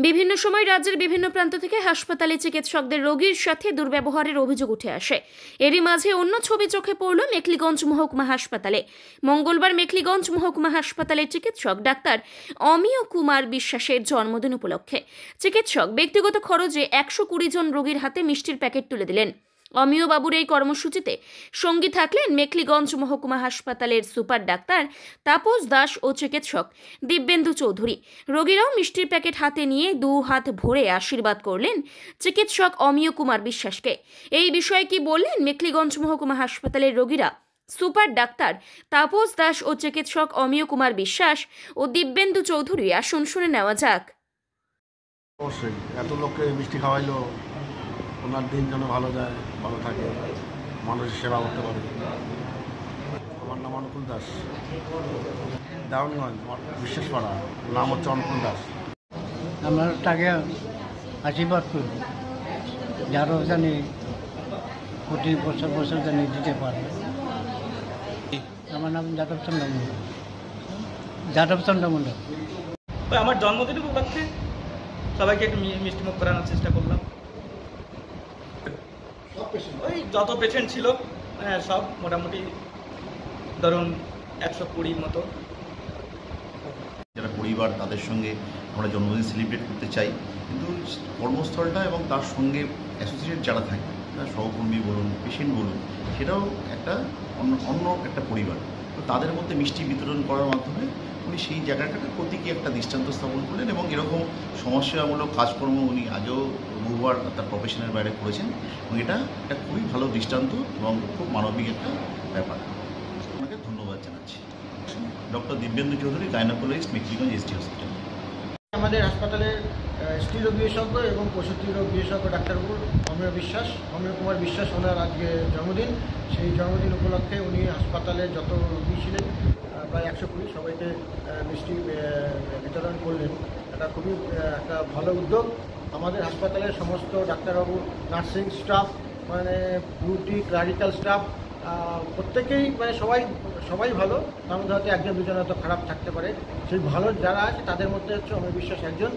বিভিন্ন সময় রাজ্যের বিভিন্ন প্রান্ত থেকে হাসপাতালে চিকিৎসকদের রোগীর সাথে দুর্ব্যবহারের অভিযোগ উঠে আসে। এরই মাঝে অন্য ছবি চোখে পড়ল মেখলিগঞ্জ মহকুমা হাসপাতালে। মঙ্গলবার মেখলিগঞ্জ মহকুমা হাসপাতালের চিকিৎসক ডাক্তার অমিয় কুমার বিশ্বাসের জন্মদিন উপলক্ষে চিকিৎসক ব্যক্তিগত খরচে 120 জন রোগীর হাতে মিষ্টির প্যাকেট তুলে দিলেন। অমিয় বাবুর এই কর্মসূচিতে সঙ্গী থাকলেন মেখলিগঞ্জ মহকুমা হাসপাতালের সুপার ডাক্তার তাপস দাস ও চিকিৎসক দিব্যেন্দু চৌধুরী। রোগীরাও মিষ্টির প্যাকেট হাতে নিয়ে 2 হাত ভরে আশীর্বাদ করলেন চিকিৎসক অমিয় কুমার বিশ্বাসকে। এই বিষয়ে কি বললেন মেখলিগঞ্জ মহকুমা হাসপাতালের রোগীরা? সুপার ডাক্তার তাপস দাস ও চিকিৎসক অমিয় কুমার বিশ্বাস ও দিব্যেন্দু চৌধুরী, আসুন শুনে নেওয়া যাক। অবশ্যই এত লোককে মিষ্টি খাওয়াইলো, ওনার দিন যেন ভালো যায়, ভালো থাকে, মানুষের সেবা করতে পারে। আমার নাম অনুকূল দাস, দেওয়ানগঞ্জ বিশ্বাসপাড়া, নাম হচ্ছে অনুকূল দাস। আমরা তাকে আশীর্বাদ করি, যারও জানি প্রতি বছর জানি দিতে পারে। আমার নাম যাদব চন্দ্র মণ্ডল। আমার জন্মদিন উপলক্ষে সবাইকে একটু মিষ্টিমুখ করানোর চেষ্টা করলাম। ওই যত পেশেন্ট ছিল সব মোটামুটি ধরুন 120 মতো। যারা পরিবার, তাদের সঙ্গে আমরা জন্মদিন সেলিব্রেট করতে চাই, কিন্তু কর্মস্থলটা এবং তার সঙ্গে অ্যাসোসিয়েট যারা থাকে, তারা সহকর্মী বলুন, পেশেন্ট বলুন, সেটাও একটা অন্য একটা পরিবার। তো তাদের মধ্যে মিষ্টি বিতরণ করার মাধ্যমে উনি সেই জায়গাটাকে প্রতীকী একটা দৃষ্টান্ত স্থাপন করলেন এবং এরকম সমাজসেবামূলক কাজকর্ম উনি আগেও বহুবার তার প্রফেশনের বাইরে করেছেন এবং এটা একটা খুবই ভালো দৃষ্টান্ত এবং খুব মানবিক একটা ব্যাপার। আপনাকে ধন্যবাদ জানাচ্ছি। Doctor Dibyendu Chowdhury, gynaecologist, Mekhliganj ST hospital. আমাদের হাসপাতালের স্ত্রী রোগ বিশেষজ্ঞ এবং প্রসূতি রোগ বিশেষজ্ঞ ডাক্তারবাবু অমিয় কুমার বিশ্বাস, ওনার আজকে জন্মদিন। সেই জন্মদিন উপলক্ষে উনি হাসপাতালে যত রোগী ছিলেন প্রায় 120 সবাইকে মিষ্টি বিতরণ করলেন। এটা খুবই একটা ভালো উদ্যোগ। আমাদের হাসপাতালের সমস্ত ডাক্তারবাবু, নার্সিং স্টাফ, মানে ডিউটি ক্লারিক্যাল স্টাফ প্রত্যেকেই মানে সবাই ভালো। তার মধ্যে হয়তো 1-2 জন হয়তো খারাপ থাকতে পারে। সেই ভালো যারা আছে তাদের মধ্যে হচ্ছে অমিয় বিশ্বাস একজন।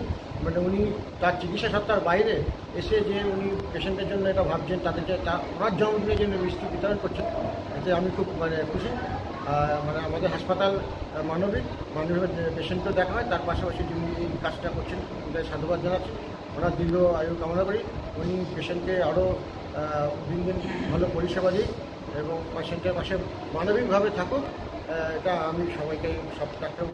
মানে উনি তার চিকিৎসা সত্তার বাইরে এসে যে উনি পেশেন্টের জন্য এটা ভাবছেন, তাদেরকে ওনার জন্মদিনের জন্য মিষ্টি বিতরণ করছেন, এতে আমি খুব খুশি। মানে আমাদের হাসপাতাল মানবিক পেশেন্টকেও দেখা হয়, তার পাশাপাশি যিনি এই কাজটা করছেন ওদের সাধুবাদ জানাচ্ছি। ওনার দীর্ঘ আয়ু কামনা করি, উনি পেশেন্টকে আরও দিন ভালো পরিষেবা দিই এবং পেশেন্টের পাশে মানবিকভাবে থাকুক। এটা আমি সবাইকে, সব ডাক্তার